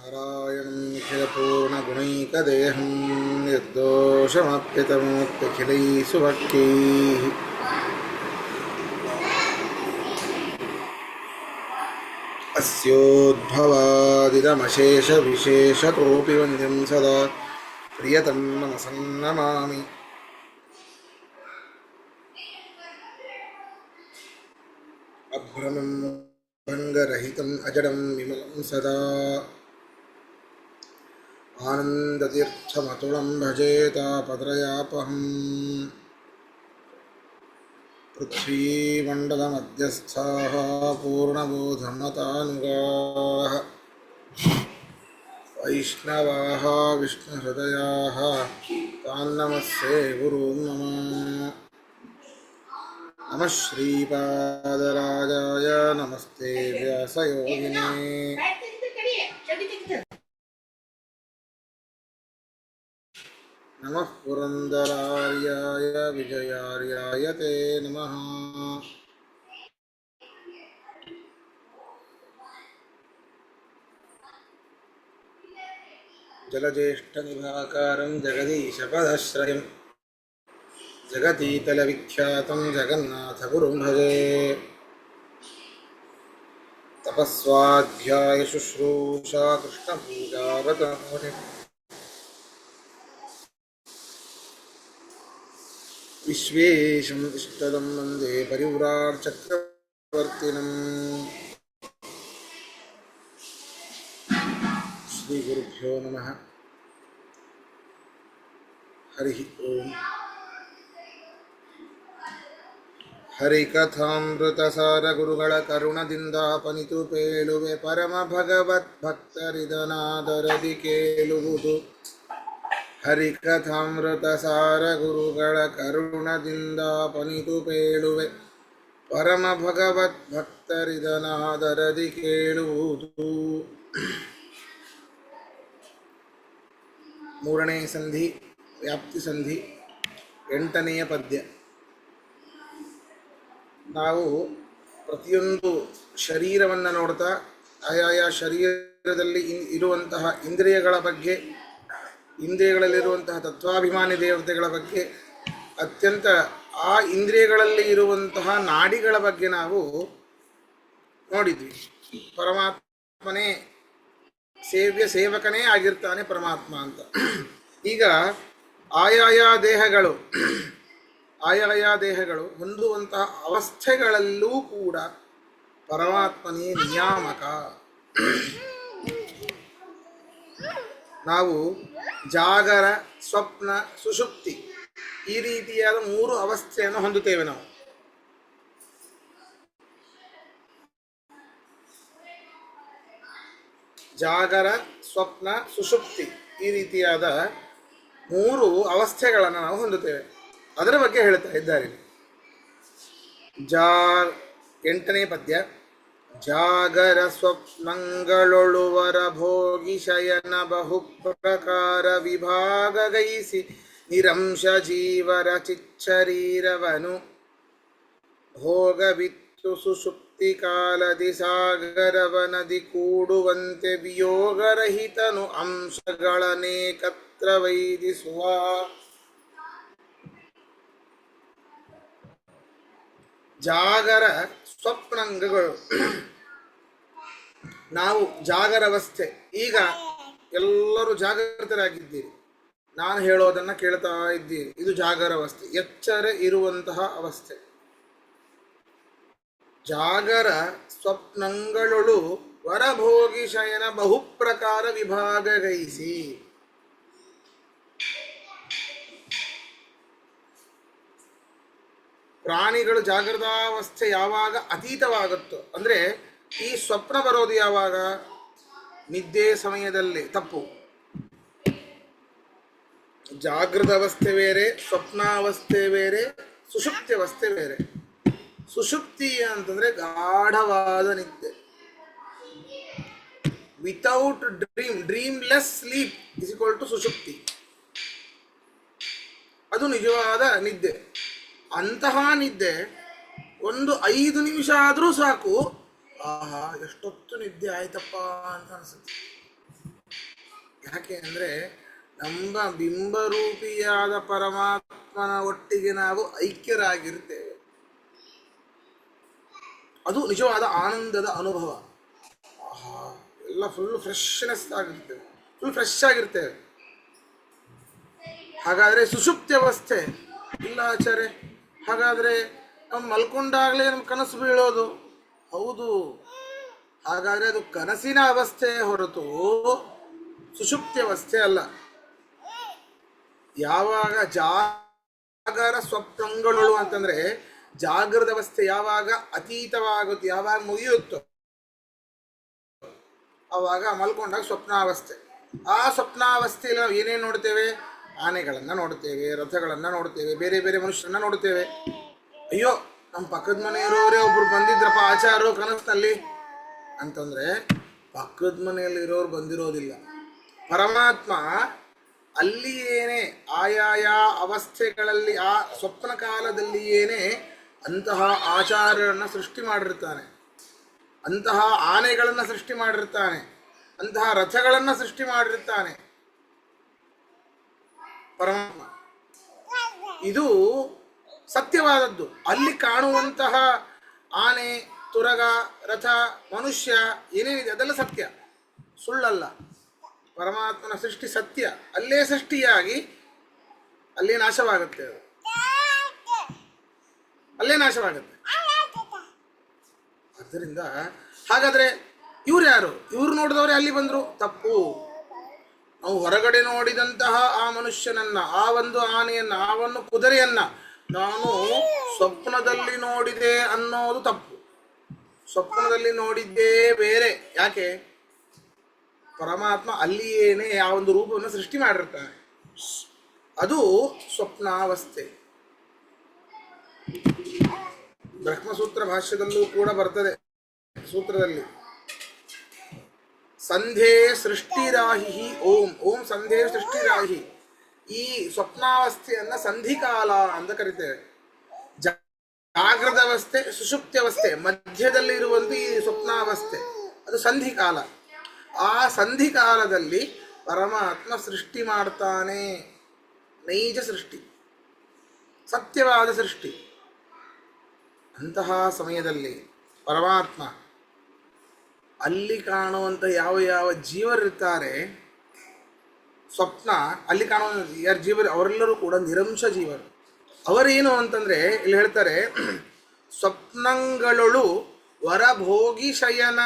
नारायणं निखिलपूर्णगुणैकदेहं निर्दोषमप्यतमोऽप्यखिलैः सुभक्त्यैः अस्योद्भवादिदमशेषविशेषतोऽपि वन्द्यं सदा प्रियतं मनसन्नमामि। अभ्रमं भङ्गरहितम् अजडं विमलं सदा आनन्दतीर्थमतुलं भजे तापत्रयापहम्। पृथ्वीमण्डलमध्यस्थाः पूर्णबोधमतानुगाः वैष्णवाः विष्णुहृदयाः तान्नमस्ये गुरून् मम। नमः श्रीपादराजाय नमस्ते व्यासयोगिने नमः पुरन्दरार्याय विजयार्याय ते नमः। जलज्येष्ठनिभाकारं जगदीशपदाश्रयं जगतीतलविख्यातं जगन्नाथगुरुं भजे। तपस्वाध्यायशुश्रूषा कृष्णपूजारतमुनिं विश्वेशम् इष्टदं वन्दे परिव्राट्चक्रवर्तिनम्। श्रीगुरुभ्यो नमः। हरिः ओम्। ಹರಿಕಥಾಮೃತಸಾರ ಗುರುಗಳ ಕರುಣದಿಂದಾಪನಿತು ಪೇಳುವೆ ಪರಮ ಭಗವದ್ಭಕ್ತರಿದನಾದರದಿ ಕೇಳುವುದು. ಹರಿಕಥಾಮೃತಸಾರ ಗುರುಗಳ ಕರುಣದಿಂದಾಪನಿತು ಪೇಳುವೆ ಪರಮ ಭಗವದ್ಭಕ್ತರಿದನಾದರದಿ ಕೇಳುವುದು. ಮೂರನೇ ಸಂಧಿ ವ್ಯಾಪ್ತಿ ಸಂಧಿ 8ನೇ ಪದ್ಯ. ನಾವು ಪ್ರತಿಯೊಂದು ಶರೀರವನ್ನು ನೋಡ್ತಾ ಆಯಾಯ ಶರೀರದಲ್ಲಿ ಇರುವಂತಹ ಇಂದ್ರಿಯಗಳ ಬಗ್ಗೆ, ಇಂದ್ರಿಯಗಳಲ್ಲಿರುವಂತಹ ತತ್ವಾಭಿಮಾನಿ ದೇವತೆಗಳ ಬಗ್ಗೆ, ಅತ್ಯಂತ ಆ ಇಂದ್ರಿಯಗಳಲ್ಲಿ ಇರುವಂತಹ ನಾಡಿಗಳ ಬಗ್ಗೆ ನಾವು ನೋಡಿದ್ವಿ. ಪರಮಾತ್ಮನೇ ಸೇವಕನೇ ಆಗಿರ್ತಾನೆ ಪರಮಾತ್ಮ ಅಂತ. ಈಗ ಆಯಾಯ ದೇಹಗಳು ಹೊಂದುವಂತಹ ಅವಸ್ಥೆಗಳಲ್ಲೂ ಕೂಡ ಪರಮಾತ್ಮನೇ ನಿಯಾಮಕ. ನಾವು ಜಾಗರ, ಸ್ವಪ್ನ, ಸುಷುಪ್ತಿ ಈ ರೀತಿಯಾದ 3 ಅವಸ್ಥೆಯನ್ನು ಹೊಂದುತ್ತೇವೆ. ನಾವು ಜಾಗರ, ಸ್ವಪ್ನ, ಸುಷುಪ್ತಿ ಈ ರೀತಿಯಾದ 3 ಅವಸ್ಥೆಗಳನ್ನು ನಾವು ಹೊಂದುತ್ತೇವೆ. ಅದರ ಬಗ್ಗೆ ಹೇಳ್ತಾ ಇದ್ದಾರೆ. 8ನೇ ಪದ್ಯ. ಜಾಗರ ಸ್ವಪ್ನಗಳೊಳುವರ ಭೋಗಿ ಶಯನ ಬಹುಪ್ರಕಾರ ವಿಭಾಗಗೈಸಿ ನಿರಂಶ ಜೀವರ ಚಿಚ್ಚರೀರವನು ಭೋಗವಿತ್ತು ಸುಷುಪ್ತಿ ಕಾಲದಿ ಸಾಗರವನದಿ ಕೂಡುವಂತೆ ವಿಯೋಗರಹಿತನು ಅಂಶಗಳನೇಕತ್ರ ವೈದಿಸುವ. ಜಾಗರ ಸ್ವಪ್ನಾಂಗಗಳು. ನಾವು ಜಾಗರವಸ್ಥೆ. ಈಗ ಎಲ್ಲರೂ ಜಾಗೃತರಾಗಿದ್ದೀರಿ, ನಾನು ಹೇಳೋದನ್ನು ಕೇಳ್ತಾ ಇದ್ದೀರಿ. ಇದು ಜಾಗರವಸ್ಥೆ, ಎಚ್ಚರ ಇರುವಂತಹ ಅವಸ್ಥೆ. ಜಾಗರ ಸ್ವಪ್ನಗಳೊಳು ವರಭೋಗಿ ಶಯನ ಬಹುಪ್ರಕಾರ ವಿಭಾಗಗೈಸಿ. ಪ್ರಾಣಿಗಳು ಜಾಗೃತಾವಸ್ಥೆ ಯಾವಾಗ ಅತೀತವಾಗುತ್ತೋ, ಅಂದರೆ ಈ ಸ್ವಪ್ನ ಬರೋದು ಯಾವಾಗ? ನಿದ್ದೆ ಸಮಯದಲ್ಲಿ. ತಪ್ಪು. ಜಾಗೃತ ಅವಸ್ಥೆ ಬೇರೆ, ಸ್ವಪ್ನಾವಸ್ಥೆ ಬೇರೆ, ಸುಷುಪ್ತಿ ಅವಸ್ಥೆ ಬೇರೆ. ಸುಷುಪ್ತಿ ಅಂತಂದರೆ ಗಾಢವಾದ ನಿದ್ದೆ. Without dreamless sleep is equal to ಸುಷುಪ್ತಿ. ಅದು ನಿಜವಾದ ನಿದ್ದೆ. ಅಂತಹ ನಿದ್ದೆ ಒಂದು 5 ನಿಮಿಷ ಆದರೂ ಸಾಕು, ಆಹಾ ಎಷ್ಟೊತ್ತು ನಿದ್ದೆ ಆಯ್ತಪ್ಪ ಅಂತ ಅನಿಸುತ್ತೆ. ಯಾಕೆ ಅಂದರೆ ನಮ್ಮ ಬಿಂಬರೂಪಿಯಾದ ಪರಮಾತ್ಮನ ಒಟ್ಟಿಗೆ ನಾವು ಐಕ್ಯರಾಗಿರ್ತೇವೆ. ಅದು ನಿಜವಾದ ಆನಂದದ ಅನುಭವ. ಎಲ್ಲ ಫುಲ್ ಫ್ರೆಶ್ನೆಸ್ ಆಗಿರ್ತೇವೆ, ಫುಲ್ ಫ್ರೆಶ್ ಆಗಿರ್ತೇವೆ. ಹಾಗಾದರೆ ಸುಷುಪ್ತಿ ಅವಸ್ಥೆ ಇಲ್ಲ ಆಚಾರ್ಯ, ಹಾಗಾದರೆ ನಾವು ಮಲ್ಕೊಂಡಾಗಲೇ ನಮ್ಮ ಕನಸು ಬೀಳೋದು? ಹೌದು. ಹಾಗಾದರೆ ಅದು ಕನಸಿನ ಅವಸ್ಥೆ ಹೊರತು ಸುಷುಪ್ತಿ ಅವಸ್ಥೆ ಅಲ್ಲ. ಯಾವಾಗ ಜಾಗರ ಸ್ವಪ್ನಗಳು ಅಂತಂದರೆ ಜಾಗೃತ ಅವಸ್ಥೆ ಯಾವಾಗ ಅತೀತವಾಗುತ್ತೆ, ಯಾವಾಗ ಮುಗಿಯುತ್ತೋ ಆವಾಗ ಮಲ್ಕೊಂಡಾಗ ಸ್ವಪ್ನಾವಸ್ಥೆ. ಆ ಸ್ವಪ್ನಾವಸ್ಥೆಯಲ್ಲಿ ನಾವು ಏನೇನು ನೋಡ್ತೇವೆ? ಆನೆಗಳನ್ನು ನೋಡ್ತೇವೆ, ರಥಗಳನ್ನು ನೋಡ್ತೇವೆ, ಬೇರೆ ಬೇರೆ ಮನುಷ್ಯರನ್ನ ನೋಡ್ತೇವೆ. ಅಯ್ಯೋ, ನಮ್ಮ ಪಕ್ಕದ ಮನೆಯವರವರೇ ಒಬ್ರು ಬಂದಿದ್ರಪ್ಪ ಆಚಾರ್ಯರು ಕನಸಿನಲ್ಲಿ ಅಂತಂದರೆ ಪಕ್ಕದ ಮನೆಯಲ್ಲಿರೋರು ಬಂದಿರೋದಿಲ್ಲ. ಪರಮಾತ್ಮ ಅಲ್ಲಿಯೇನೆ ಆಯಾಯ ಅವಸ್ಥೆಗಳಲ್ಲಿ ಆ ಸ್ವಪ್ನ ಕಾಲದಲ್ಲಿಯೇನೆ ಅಂತಹ ಆಚಾರ್ಯರನ್ನು ಸೃಷ್ಟಿ ಮಾಡಿರ್ತಾನೆ, ಅಂತಹ ಆನೆಗಳನ್ನು ಸೃಷ್ಟಿ ಮಾಡಿರ್ತಾನೆ, ಅಂತಹ ರಥಗಳನ್ನು ಸೃಷ್ಟಿ ಮಾಡಿರ್ತಾನೆ ಪರಮಾತ್ಮ. ಇದು ಸತ್ಯವಾದದ್ದು. ಅಲ್ಲಿ ಕಾಣುವಂತಹ ಆನೆ, ತುರಗ, ರಥ, ಮನುಷ್ಯ ಏನೇನಿದೆ ಅದೆಲ್ಲ ಸತ್ಯ, ಸುಳ್ಳಲ್ಲ. ಪರಮಾತ್ಮನ ಸೃಷ್ಟಿ ಸತ್ಯ. ಅಲ್ಲೇ ಸೃಷ್ಟಿಯಾಗಿ ಅಲ್ಲೇ ನಾಶವಾಗುತ್ತೆ, ಅದು ಅಲ್ಲೇ ನಾಶವಾಗುತ್ತೆ. ಆದ್ದರಿಂದ ಹಾಗಾದರೆ ಇವ್ರು ಯಾರು? ಇವ್ರು ನೋಡಿದವರೇ ಅಲ್ಲಿ ಬಂದರು? ತಪ್ಪು. ನಾವು ಹೊರಗಡೆ ನೋಡಿದಂತಹ ಆ ಮನುಷ್ಯನನ್ನ, ಆ ಒಂದು ಆನೆಯನ್ನ, ಆ ಒಂದು ಕುದುರೆಯನ್ನ ನಾನು ಸ್ವಪ್ನದಲ್ಲಿ ನೋಡಿದೆ ಅನ್ನೋದು ತಪ್ಪು. ಸ್ವಪ್ನದಲ್ಲಿ ನೋಡಿದ್ದೇ ಬೇರೆ. ಯಾಕೆ? ಪರಮಾತ್ಮ ಅಲ್ಲಿಯೇನೆ ಆ ಒಂದು ರೂಪವನ್ನು ಸೃಷ್ಟಿ ಮಾಡಿರ್ತಾನೆ. ಅದು ಸ್ವಪ್ನಾವಸ್ಥೆ. ಬ್ರಹ್ಮಸೂತ್ರ ಭಾಷ್ಯದಲ್ಲೂ ಕೂಡ ಬರ್ತದೆ. ಸೂತ್ರದಲ್ಲಿ ಸಂಧೇ ಸೃಷ್ಟಿರಾಹಿ ಓಂ, ಓಂ ಸಂಧೇ ಸೃಷ್ಟಿರಾಹಿ. ಈ ಸ್ವಪ್ನಾವಸ್ಥೆಯನ್ನ ಸಂಧಿಕಾಲ ಅಂತ ಕರಿತೇವೆ. ಜಾಗೃತ ಅವಸ್ಥೆ, ಸುಷುಪ್ತಿ ಅವಸ್ಥೆ ಮಧ್ಯದಲ್ಲಿ ಇರುವಂಥ ಈ ಸ್ವಪ್ನಾವಸ್ಥೆ ಅದು ಸಂಧಿಕಾಲ. ಆ ಸಂಧಿಕಾಲದಲ್ಲಿ ಪರಮಾತ್ಮ ಸೃಷ್ಟಿ ಮಾಡ್ತಾನೆ. ನೈಜ ಸೃಷ್ಟಿ, ಸತ್ಯವಾದ ಸೃಷ್ಟಿ. ಅಂತಹ ಸಮಯದಲ್ಲಿ ಪರಮಾತ್ಮ ಅಲ್ಲಿ ಕಾಣುವಂಥ ಯಾವ ಯಾವ ಜೀವರಿರ್ತಾರೆ, ಸ್ವಪ್ನ ಅಲ್ಲಿ ಕಾಣುವ ಯಾರು ಜೀವರು ಅವರೆಲ್ಲರೂ ಕೂಡ ನಿರಂಶ ಜೀವರು. ಅವರೇನು ಅಂತಂದರೆ ಇಲ್ಲಿ ಹೇಳ್ತಾರೆ, ಸ್ವಪ್ನಂಗಳೊಳು ವರಭೋಗಿ ಶಯನ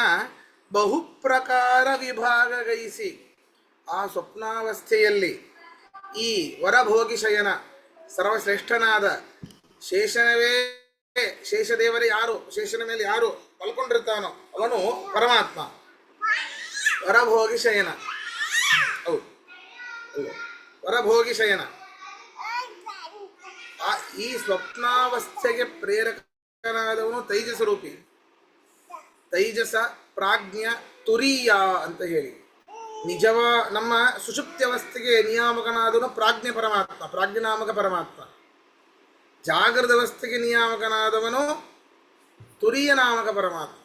ಬಹುಪ್ರಕಾರ ವಿಭಾಗಗೈಸಿ. ಆ ಸ್ವಪ್ನಾವಸ್ಥೆಯಲ್ಲಿ ಈ ವರಭೋಗಿ ಶಯನ ಸರ್ವಶ್ರೇಷ್ಠನಾದ ಶೇಷನವೇ, ಶೇಷದೇವರೇ ಯಾರು, ಶೇಷನ ಮೇಲೆ ಯಾರು ಮಲ್ಕೊಂಡಿರ್ತಾನೋ ಅವನು ಪರಮಾತ್ಮ. ವರಭೋಗಿ ಶಯನ, ಹೌದು, ವರಭೋಗಿ ಶಯನ. ಈ ಸ್ವಪ್ನಾವಸ್ಥೆಗೆ ಪ್ರೇರಕನಾದವನು ತೈಜಸ ರೂಪಿ. ತೈಜಸ, ಪ್ರಾಜ್ಞ, ತುರೀಯ ಅಂತ ಹೇಳಿ ನಮ್ಮ ಸುಷುಪ್ತಿ ಅವಸ್ಥೆಗೆ ನಿಯಾಮಕನಾದವನು ಪ್ರಾಜ್ಞೆ ಪರಮಾತ್ಮ, ಪ್ರಾಜ್ಞನಾಮಕ ಪರಮಾತ್ಮ. ಜಾಗೃತ ಅವಸ್ಥೆಗೆ ನಿಯಾಮಕನಾದವನು ತುರೀಯ ನಾಮಕ ಪರಮಾತ್ಮ.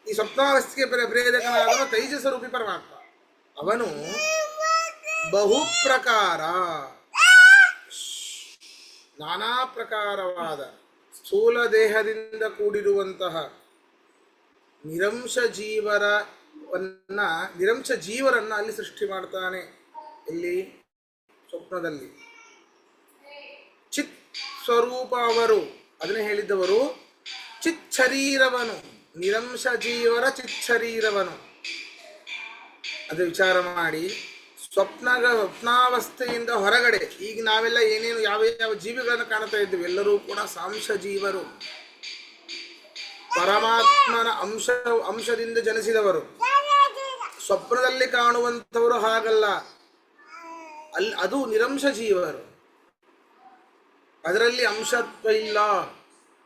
ಈ ಸ್ವಪ್ನಾವಸ್ಥೆಗೆ ಪ್ರೇರಕನಾದವನು ತೈಜಸ ರೂಪಿ ಪರಮಾತ್ಮ. ಅವನು ಬಹುಪ್ರಕಾರ, ನಾನಾ ಪ್ರಕಾರವಾದ ಸ್ಥೂಲ ದೇಹದಿಂದ ಕೂಡಿರುವಂತಹ ನಿರಂಶ ಜೀವರನ್ನ ಅಲ್ಲಿ ಸೃಷ್ಟಿ ಮಾಡ್ತಾನೆ. ಇಲ್ಲಿ ಸ್ವಪ್ನದಲ್ಲಿ ಚಿತ್ ಸ್ವರೂಪ ಅವರು ಅದನ್ನೇ ಹೇಳಿದ್ದವರು. ಚಿಚ್ಚರೀರವನು, ನಿರಂಶ ಜೀವರ ಚಿಚ್ಚರೀರವನು. ಅದು ವಿಚಾರ ಮಾಡಿ ಸ್ವಪ್ನಾವಸ್ಥೆಯಿಂದ ಹೊರಗಡೆ ಈಗ ನಾವೆಲ್ಲ ಏನೇನು ಯಾವ ಯಾವ ಜೀವಿಗಳನ್ನು ಕಾಣ್ತಾ ಇದ್ದೀವಿ, ಎಲ್ಲರೂ ಕೂಡ ಸಾಂಶ ಜೀವರು, ಪರಮಾತ್ಮನ ಅಂಶದಿಂದ ಜನಿಸಿದವರು. ಸ್ವಪ್ನದಲ್ಲಿ ಕಾಣುವಂಥವರು ಹಾಗಲ್ಲ, ಅದು ನಿರಂಶ ಜೀವರು, ಅದರಲ್ಲಿ ಅಂಶತ್ವ ಇಲ್ಲ.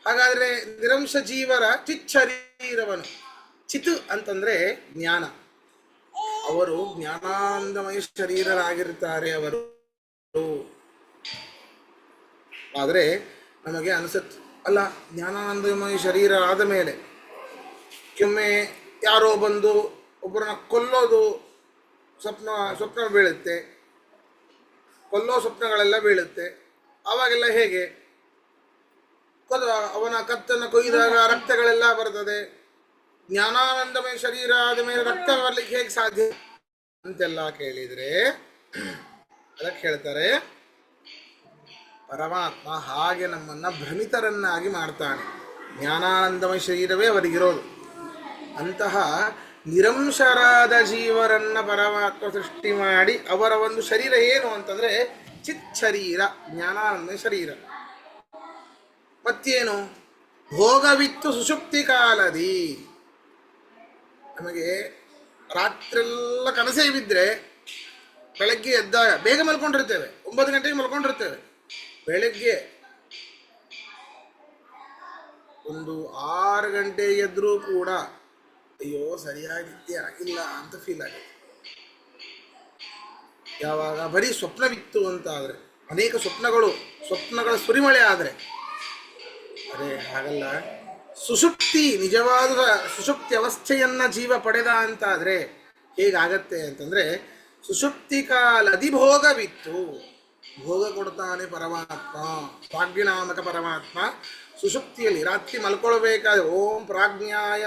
ಹಾಗಾದರೆ ನಿರಂಶ ಜೀವರ ಚಿಚ್ಚರೀರವನು. ಚಿತ್ ಅಂತಂದ್ರೆ ಜ್ಞಾನ. ಅವರು ಜ್ಞಾನಾನಂದಮಯ ಶರೀರರಾಗಿರ್ತಾರೆ ಅವರು. ಆದರೆ ನಮಗೆ ಅನಿಸುತ್ತೆ, ಅಲ್ಲ, ಜ್ಞಾನಾನಂದಮಯ ಶರೀರ ಆದ ಮೇಲೆ ಕೆಮ್ಮೆ ಯಾರೋ ಬಂದು ಒಬ್ಬರನ್ನ ಕೊಲ್ಲೋದು ಸ್ವಪ್ನ ಸ್ವಪ್ನ ಬೀಳುತ್ತೆ, ಕೊಲ್ಲೋ ಸ್ವಪ್ನಗಳೆಲ್ಲ ಬೀಳುತ್ತೆ. ಆವಾಗೆಲ್ಲ ಹೇಗೆ ಅವನ ಕತ್ತನ್ನು ಕೊಯ್ದಾಗ ರಕ್ತಗಳೆಲ್ಲ ಬರ್ತದೆ. ಜ್ಞಾನಾನಂದಮಯ ಶರೀರ ಆದ ಮೇಲೆ ರಕ್ತ ಬರ್ಲಿಕ್ಕೆ ಹೇಗೆ ಸಾಧ್ಯ ಅಂತೆಲ್ಲ ಕೇಳಿದರೆ ಅದಕ್ಕೆ ಹೇಳ್ತಾರೆ ಪರಮಾತ್ಮ ಹಾಗೆ ನಮ್ಮನ್ನು ಭ್ರಮಿತರನ್ನಾಗಿ ಮಾಡ್ತಾನೆ. ಜ್ಞಾನಾನಂದಮಯ ಶರೀರವೇ ಅವರಿಗಿರೋದು. ಅಂತಹ ನಿರಂಶರಾದ ಜೀವರನ್ನ ಪರಮಾತ್ಮ ಸೃಷ್ಟಿ ಮಾಡಿ ಅವರ ಒಂದು ಶರೀರ ಏನು ಅಂತಂದ್ರೆ ಚಿತ್ ಶರೀರ, ಜ್ಞಾನಾನಂದ ಶರೀರ. ಮತ್ತೇನು ಭೋಗವಿತ್ತು ಸುಷುಪ್ತಿ ಕಾಲದಿ. ನಮಗೆ ರಾತ್ರೆಲ್ಲ ಕನಸೇ ಬಿದ್ದರೆ ಬೆಳಗ್ಗೆ ಎದ್ದಾಗ ಬೇಗ ಮಲ್ಕೊಂಡಿರ್ತೇವೆ, 9 ಗಂಟೆಗೆ ಮಲ್ಕೊಂಡಿರ್ತೇವೆ. ಬೆಳಗ್ಗೆ ಒಂದು 6 ಗಂಟೆ ಎದ್ರೂ ಕೂಡ ಅಯ್ಯೋ ಸರಿಯಾಗಿದ್ದೇ ಆಗಿಲ್ಲ ಅಂತ ಫೀಲ್ ಆಗುತ್ತೆ. ಯಾವಾಗ ಬರೀ ಸ್ವಪ್ನವಿತ್ತು ಅಂತ ಆದರೆ, ಅನೇಕ ಸ್ವಪ್ನಗಳ ಸುರಿಮಳೆ ಆದರೆ, ಅರೆ ಹಾಗಲ್ಲ, ಸುಷುಪ್ತಿ ನಿಜವಾದ ಸುಷುಪ್ತಿ ಅವಸ್ಥೆಯನ್ನ ಜೀವ ಪಡೆದ ಅಂತಾದರೆ ಹೇಗಾಗತ್ತೆ ಅಂತಂದ್ರೆ ಸುಷುಪ್ತಿ ಕಾಲ ಅಧಿಭೋಗವಿತ್ತು. ಭೋಗ ಕೊಡ್ತಾನೆ ಪರಮಾತ್ಮ, ಪ್ರಾಜ್ಞಾನಾಮಕ ಪರಮಾತ್ಮ. ಸುಷುಪ್ತಿಯಲ್ಲಿ ರಾತ್ರಿ ಮಲ್ಕೊಳ್ಬೇಕಾದ್ರೆ ಓಂ ಪ್ರಾಜ್ಞಾಯ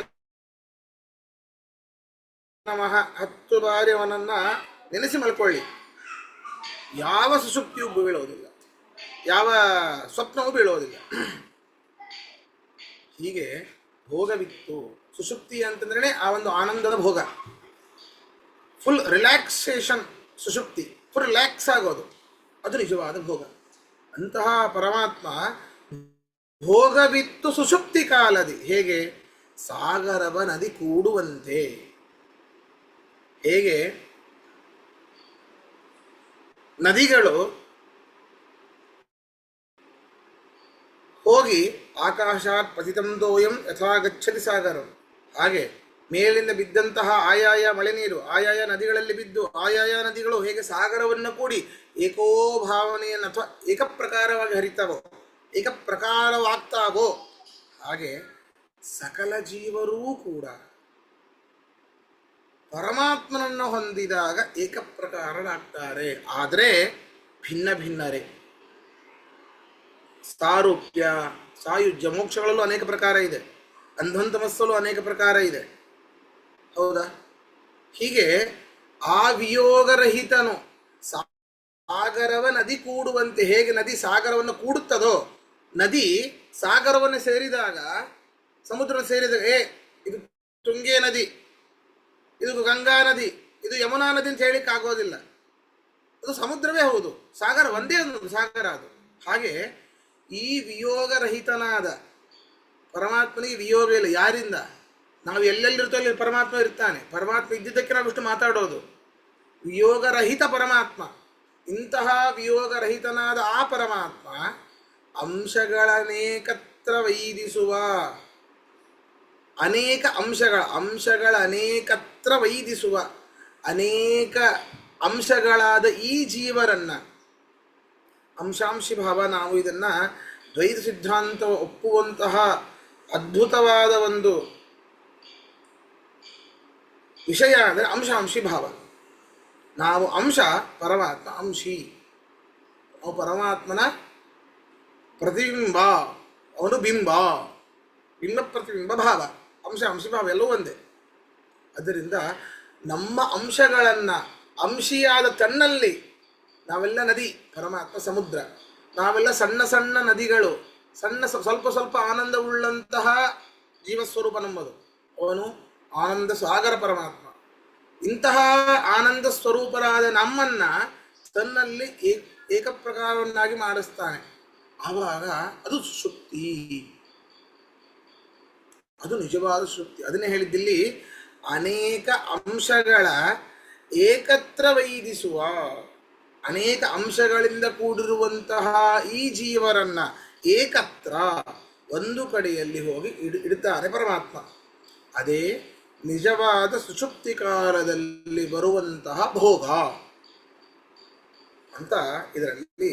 ನಮಃ 10 ಬಾರಿ ಅವನನ್ನ ನೆನೆಸಿ ಮಲ್ಕೊಳ್ಳಿ. ಯಾವ ಸುಷುಪ್ತಿಯೂ ಬೀಳೋದಿಲ್ಲ, ಯಾವ ಸ್ವಪ್ನವೂ ಬೀಳೋದಿಲ್ಲ. ಹೀಗೆ ಭೋಗವಿತ್ತು. ಸುಷುಪ್ತಿ ಅಂತಂದ್ರೆ ಆ ಒಂದು ಆನಂದದ ಭೋಗ, ಫುಲ್ ರಿಲ್ಯಾಕ್ಸೇಷನ್. ಸುಷುಪ್ತಿ ಫುಲ್ ರಿಲ್ಯಾಕ್ಸ್ ಆಗೋದು, ಅದು ನಿಜವಾದ ಭೋಗ. ಅಂತಹ ಪರಮಾತ್ಮ ಭೋಗವಿತ್ತು ಸುಷುಪ್ತಿ ಕಾಲದಿ. ಹೇಗೆ ಸಾಗರವ ನದಿ ಕೂಡುವಂತೆ. ಹೇಗೆ ನದಿಗಳು ಹೋಗಿ ಆಕಾಶಾತ್ ಪತಿತಂ ತೋಯಂ ಯಥಾ ಗಚ್ಚತಿ ಸಾಗರಂ, ಹಾಗೆ ಮೇಲಿಂದ ಬಿದ್ದಂತಹ ಆಯಾಯ ಮಳೆ ನೀರು ಆಯಾಯ ನದಿಗಳಲ್ಲಿ ಬಿದ್ದು ಆಯಾಯ ನದಿಗಳು ಹೇಗೆ ಸಾಗರವನ್ನು ಕೂಡಿ ಏಕೋಭಾವನೆಯನ್ನು ಅಥವಾ ಏಕಪ್ರಕಾರವಾಗಿ ಹರಿತಾವೋ, ಏಕಪ್ರಕಾರವಾಗ್ತಾವೋ, ಹಾಗೆ ಸಕಲ ಜೀವರೂ ಕೂಡ ಪರಮಾತ್ಮನನ್ನು ಹೊಂದಿದಾಗ ಏಕಪ್ರಕಾರರಾಗ್ತಾರೆ. ಆದರೆ ಭಿನ್ನ ಭಿನ್ನರೇ. ಸಾರೂಪ್ಯ, ಸಾಯುಜ್ಯ, ಮೋಕ್ಷಗಳಲ್ಲೂ ಅನೇಕ ಪ್ರಕಾರ ಇದೆ, ಅಂಧಂತಮಸ್ಸಲ್ಲೂ ಅನೇಕ ಪ್ರಕಾರ ಇದೆ. ಹೌದಾ? ಹೀಗೆ ಆ ವಿಯೋಗರಹಿತನು ಸಾಗರವ ನದಿ ಕೂಡುವಂತೆ. ಹೇಗೆ ನದಿ ಸಾಗರವನ್ನು ಕೂಡುತ್ತದೋ, ನದಿ ಸಾಗರವನ್ನು ಸೇರಿದಾಗ, ಸಮುದ್ರ ಸೇರಿದಾಗ ಇದು ತುಂಗೆ ನದಿ, ಇದು ಗಂಗಾ ನದಿ, ಇದು ಯಮುನಾ ನದಿ ಅಂತ ಹೇಳಿಕ್ಕೆ ಆಗೋದಿಲ್ಲ. ಅದು ಸಮುದ್ರವೇ ಹೌದು, ಸಾಗರ ಒಂದೇ ಒಂದು ಸಾಗರ ಅದು. ಹಾಗೆ ಈ ವಿಯೋಗರಹಿತನಾದ ಪರಮಾತ್ಮನಿಗೆ ವಿಯೋಗ ಇಲ್ಲ. ಯಾರಿಂದ? ನಾವು ಎಲ್ಲೆಲ್ಲಿರ್ತೋ ಅಲ್ಲಿ ಪರಮಾತ್ಮ ಇರ್ತಾನೆ. ಪರಮಾತ್ಮ ಇದ್ದಿದ್ದಕ್ಕೆ ನಾವು ಇಷ್ಟು ಮಾತಾಡೋದು. ವಿಯೋಗರಹಿತ ಪರಮಾತ್ಮ. ಇಂತಹ ವಿಯೋಗರಹಿತನಾದ ಆ ಪರಮಾತ್ಮ ಅಂಶಗಳನೇಕತ್ರ ವೈದಿಸುವ, ಅನೇಕ ಅಂಶಗಳ ಅನೇಕತ್ರ ವೈದಿಸುವ, ಅನೇಕ ಅಂಶಗಳಾದ ಈ ಜೀವರನ್ನ ಅಂಶಾಂಶಿ ಭಾವ. ನಾವು ಇದನ್ನ ದ್ವೈತ ಸಿದ್ಧಾಂತ ಒಪ್ಪುವಂತಹ ಅದ್ಭುತವಾದ ಒಂದು ವಿಷಯ ಅಂದರೆ ಅಂಶಾಂಶಿ ಭಾವ. ನಾವು ಅಂಶ, ಪರಮಾತ್ಮ ಅಂಶಿ. ನಾವು ಪರಮಾತ್ಮನ ಪ್ರತಿಬಿಂಬ, ಅವನು ಬಿಂಬ, ಬಿಂಬ ಪ್ರತಿಬಿಂಬ ಭಾವ, ಅಂಶಾಂಶಿ ಭಾವ ಎಲ್ಲವೂ ಒಂದೇ. ಅದರಿಂದ ನಮ್ಮ ಅಂಶಗಳನ್ನು ಅಂಶಿಯಾದ ತನ್ನಲ್ಲಿ ನಾವೆಲ್ಲ ನದಿ, ಪರಮಾತ್ಮ ಸಮುದ್ರ. ನಾವೆಲ್ಲ ಸಣ್ಣ ಸಣ್ಣ ನದಿಗಳು, ಸಣ್ಣ ಸ್ವಲ್ಪ ಸ್ವಲ್ಪ ಆನಂದವುಳ್ಳಂತಹ ಜೀವಸ್ವರೂಪ ನಮ್ಮದು. ಅವನು ಆನಂದ ಸಾಗರ ಪರಮಾತ್ಮ. ಇಂತಹ ಆನಂದ ಸ್ವರೂಪರಾದ ನಮ್ಮನ್ನ ತನ್ನಲ್ಲಿ ಏಕಪ್ರಕಾರವನ್ನಾಗಿ ಮಾಡಿಸ್ತಾನೆ. ಆವಾಗ ಅದು ಸುಷುಪ್ತಿ, ಅದು ನಿಜವಾದ ಸುಷುಪ್ತಿ. ಅದನ್ನೇ ಹೇಳಿದ್ದಿಲ್ಲಿ, ಅನೇಕ ಅಂಶಗಳ ಏಕತ್ರ ವೈದಿಸುವ, ಅನೇಕ ಅಂಶಗಳಿಂದ ಕೂಡಿರುವಂತಹ ಈ ಜೀವರನ್ನ ಏಕತ್ರ ಒಂದು ಕಡೆಯಲ್ಲಿ ಹೋಗಿ ಇಡ್ತಾನೆ ಪರಮಾತ್ಮ. ಅದೇ ನಿಜವಾದ ಸುಷುಪ್ತಿ ಕಾಲದಲ್ಲಿ ಬರುವಂತಹ ಭೋಗ ಅಂತ ಇದರಲ್ಲಿ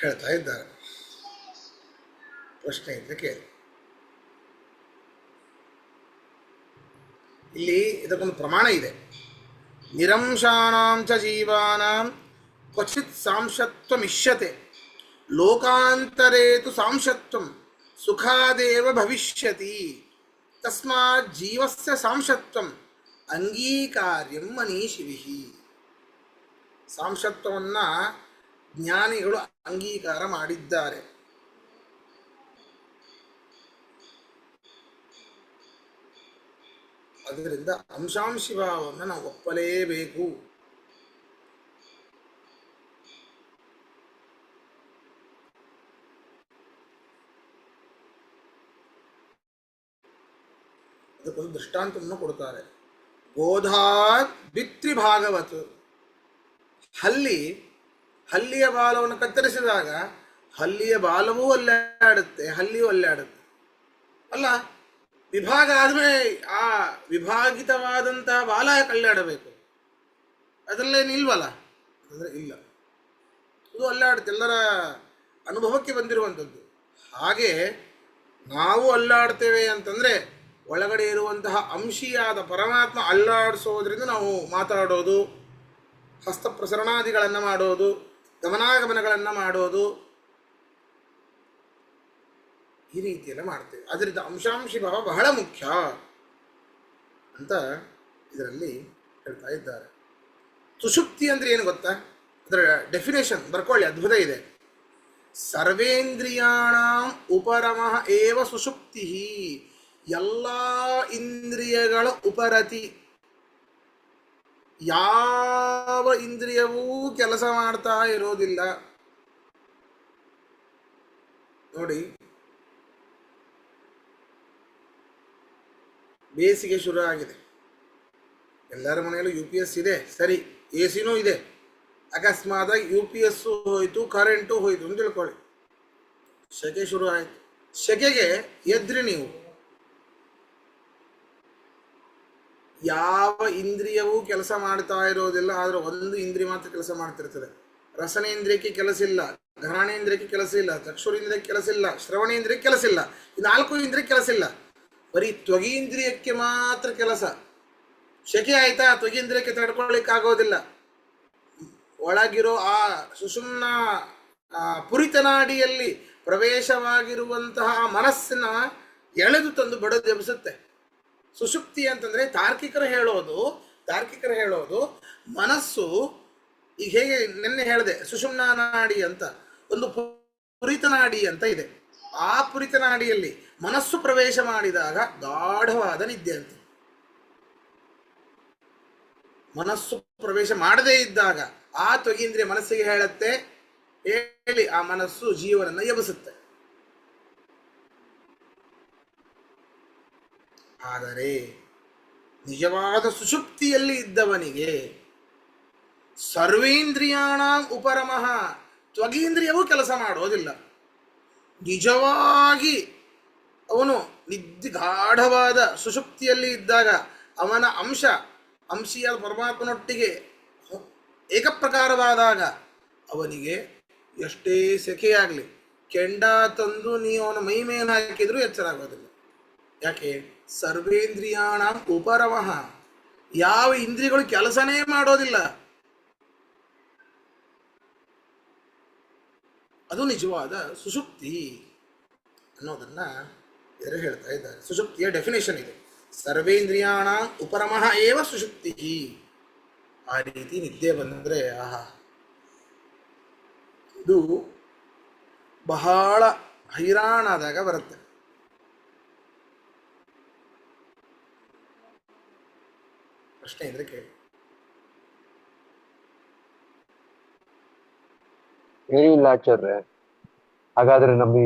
ಹೇಳ್ತಾ ಇದ್ದಾರೆ. ಪ್ರಶ್ನೆ ಇದ್ರೆ ಕೇಳಿ. ಇಲ್ಲಿ ಇದಕ್ಕೊಂದು ಪ್ರಮಾಣ ಇದೆ. ನಿರಂಶಾನಾಂ ಚ ಜೀವಾನಾಂ ಕ್ವಚಿತ್ ಸಾಂಶತ್ವಮಿಷ್ಯತೆ ಲೋಕಾಂತರೇ ತು ಸಾಂಶತ್ವಂ ಸುಖಾದೇವ ಭವಿಷ್ಯತಿ ತಸ್ಮಾತ್ ಜೀವಸ್ಯ ಸಾಂಶತ್ವಂ ಅಂಗೀಕಾರ್ಯಂ ಮನೀಷಿಭಿಃ. ಸಾಂಶತ್ವವನ್ನು ಜ್ಞಾನಿಗಳು ಅಂಗೀಕಾರ ಮಾಡಿದ್ದಾರೆ. ಅದರಿಂದ ಅಂಶಾಂಶಿ ಭಾವವನ್ನು ನಾವು ಒಪ್ಪಲೇಬೇಕು. ಅದಕ್ಕೊಂದು ದೃಷ್ಟಾಂತವನ್ನು ಕೊಡ್ತಾರೆ. ಗೋಧಾತ್ ಬಿತ್ರಿ ಭಾಗವತ್. ಹಲ್ಲಿಯ ಬಾಲವನ್ನು ಕತ್ತರಿಸಿದಾಗ ಹಲ್ಲಿಯ ಬಾಲವೂ ಅಲ್ಲಾಡುತ್ತೆ, ಹಲ್ಲಿಯೂ ಅಲ್ಲಾಡುತ್ತೆ ಅಲ್ಲ. ವಿಭಾಗ ಆದ್ಮೇಲೆ ಆ ವಿಭಾಗಿತವಾದಂತಹ ಬಾಲ ಕಲ್ಲಾಡಬೇಕು, ಅದರಲ್ಲೇನಿಲ್ವಲ್ಲ ಅಂದರೆ ಇಲ್ಲ, ಇದು ಅಲ್ಲಾಡುತ್ತೆ, ಎಲ್ಲರ ಅನುಭವಕ್ಕೆ ಬಂದಿರುವಂಥದ್ದು. ಹಾಗೆ ನಾವು ಅಲ್ಲಾಡ್ತೇವೆ ಅಂತಂದರೆ ಒಳಗಡೆ ಇರುವಂತಹ ಅಂಶಿಯಾದ ಪರಮಾತ್ಮ ಅಲ್ಲಾಡಿಸೋದ್ರಿಂದ ನಾವು ಮಾತಾಡೋದು, ಹಸ್ತಪ್ರಸರಣಾದಿಗಳನ್ನು ಮಾಡೋದು, ಗಮನಾಗಮನಗಳನ್ನು ಮಾಡೋದು, ಈ ರೀತಿಯೆಲ್ಲ ಮಾಡ್ತೇವೆ. ಅದರಿಂದ ಅಂಶಾಂಶಿ ಭಾವ ಬಹಳ ಮುಖ್ಯ ಅಂತ ಇದರಲ್ಲಿ ಹೇಳ್ತಾ ಇದ್ದಾರೆ. ಸುಷುಪ್ತಿ ಅಂದರೆ ಏನು ಗೊತ್ತಾ? ಅದರ ಡೆಫಿನೇಷನ್ ಬರ್ಕೊಳ್ಳಿ, ಅದ್ಭುತ ಇದೆ. ಸರ್ವೇಂದ್ರಿಯಾಣಾಂ ಉಪರಮಃ ಏವ ಸುಷುಪ್ತಿ. ಎಲ್ಲ ಇಂದ್ರಿಯಗಳ ಉಪರತಿ, ಯಾವ ಇಂದ್ರಿಯವೂ ಕೆಲಸ ಮಾಡ್ತಾ ಇರೋದಿಲ್ಲ. ನೋಡಿ, ಬೇಸಿಗೆ ಶುರು ಆಗಿದೆ, ಎಲ್ಲರ ಮನೆಯಲ್ಲೂ UPS ಇದೆ, ಸರಿ, AC ಇದೆ. ಅಕಸ್ಮಾತಾಗಿ UPS ಹೋಯಿತು, ಕರೆಂಟು ಹೋಯಿತು ಅಂತ ತಿಳ್ಕೊಳ್ಳಿ, ಸೆಕೆ ಶುರು ಆಯಿತು. ಸೆಕೆಗೆ ಎದ್ರಿ ನೀವು, ಯಾವ ಇಂದ್ರಿಯವೂ ಕೆಲಸ ಮಾಡ್ತಾ ಇರೋದಿಲ್ಲ, ಆದರೆ ಒಂದು ಇಂದ್ರಿಯ ಮಾತ್ರ ಕೆಲಸ ಮಾಡ್ತಿರ್ತದೆ. ರಸನೇಂದ್ರಿಯಕ್ಕೆ ಕೆಲಸ ಇಲ್ಲ, ಘ್ರಾಣೇಂದ್ರಿಯಕ್ಕೆ ಕೆಲಸ ಇಲ್ಲ, ಚಕ್ಷುರೇಂದ್ರಿಯಕ್ಕೆ ಕೆಲಸ ಇಲ್ಲ, ಶ್ರವಣೇಂದ್ರಿಯಕ್ಕೆ ಕೆಲಸ ಇಲ್ಲ, ಈ 4 ಇಂದ್ರಿಯಕ್ಕೆ ಕೆಲಸ ಇಲ್ಲ. ಬರೀ ತ್ವಗೀಂದ್ರಿಯಕ್ಕೆ ಮಾತ್ರ ಕೆಲಸ. ಸೆಕೆ ಆಯ್ತಾ, ತ್ವಗೀಂದ್ರಿಯಕ್ಕೆ ತಡ್ಕೊಳ್ಳಿಕ್ಕಾಗೋದಿಲ್ಲ. ಒಳಗಿರೋ ಆ ಸುಷುಮ್ನ ಪುರಿತನಾಡಿಯಲ್ಲಿ ಪ್ರವೇಶವಾಗಿರುವಂತಹ ಮನಸ್ಸಿನ ಎಳೆದು ತಂದು ಬಡದು ಎಬ್ಬಿಸುತ್ತೆ. ಸುಷುಪ್ತಿ ಅಂತಂದರೆ ತಾರ್ಕಿಕರು ಹೇಳೋದು ಮನಸ್ಸು, ಈಗ ಹೇಗೆ ನಿನ್ನೆ ಹೇಳಿದೆ ಸುಷುಮ್ನ ನಾಡಿ ಅಂತ ಒಂದು ಪುರಿತನಾಡಿ ಅಂತ ಇದೆ. ಆ ಪುರಿತನಾಡಿಯಲ್ಲಿ ಮನಸ್ಸು ಪ್ರವೇಶ ಮಾಡಿದಾಗ ಗಾಢವಾದ ನಿದ್ದೆ ಅಂತ. ಮನಸ್ಸು ಪ್ರವೇಶ ಮಾಡದೇ ಇದ್ದಾಗ ಆ ತ್ವಗೀಂದ್ರಿಯ ಮನಸ್ಸಿಗೆ ಹೇಳುತ್ತೆ, ಹೇಳಿ ಆ ಮನಸ್ಸು ಜೀವನನ್ನು ಎಬ್ಬಿಸುತ್ತೆ. ಆದರೆ ನಿಜವಾದ ಸುಷುಪ್ತಿಯಲ್ಲಿ ಇದ್ದವನಿಗೆ ಸರ್ವೇಂದ್ರಿಯಾಣ ಉಪರಮಃ, ತ್ವಗೀಂದ್ರಿಯವೂ ಕೆಲಸ ಮಾಡೋದಿಲ್ಲ. ನಿಜವಾಗಿ ಅವನು ಗಾಢವಾದ ಸುಷುಪ್ತಿಯಲ್ಲಿ ಇದ್ದಾಗ ಅವನ ಅಂಶಿಯಾದ ಪರಮಾತ್ಮನೊಟ್ಟಿಗೆ ಏಕಪ್ರಕಾರವಾದಾಗ ಅವನಿಗೆ ಎಷ್ಟೇ ಸೆಕೆಯಾಗಲಿ, ಕೆಂಡ ತಂದು ನೀವು ಅವನ ಮೈ ಮೇಲೆ ಹಾಕಿದರೂ ಎಚ್ಚರ ಆಗೋದಿಲ್ಲ. ಯಾಕೆ? ಸರ್ವೇಂದ್ರಿಯಾಣ ಉಪರಮಃ, ಯಾವ ಇಂದ್ರಿಯಗಳು ಕೆಲಸನೇ ಮಾಡೋದಿಲ್ಲ. ಅದು ನಿಜವಾದ ಸುಷುಪ್ತಿ ಅನ್ನೋದನ್ನ ಯಾರು ಹೇಳ್ತಾ ಇದ್ದಾರೆ. ಸುಷುಪ್ತಿಯ ಡೆಫಿನೇಷನ್ ಇದೆ, ಸರ್ವೇಂದ್ರಿಯಾಣ ಉಪರಮಃ ಏವ ಸುಷುಪ್ತಿ. ಆ ರೀತಿ ನಿದ್ದೆ ಬಂದರೆ ಆಹಾ, ಇದು ಬಹಳ ಹೈರಾಣಾದಾಗ ಬರುತ್ತೆ. ಪ್ರಶ್ನೆ ಇದ್ರೆ ಕೇಳಿ. ಏನಿಲ್ಲ ಆಚಾರ್ಯ, ಹಾಗಾದ್ರೆ ನಮಗೆ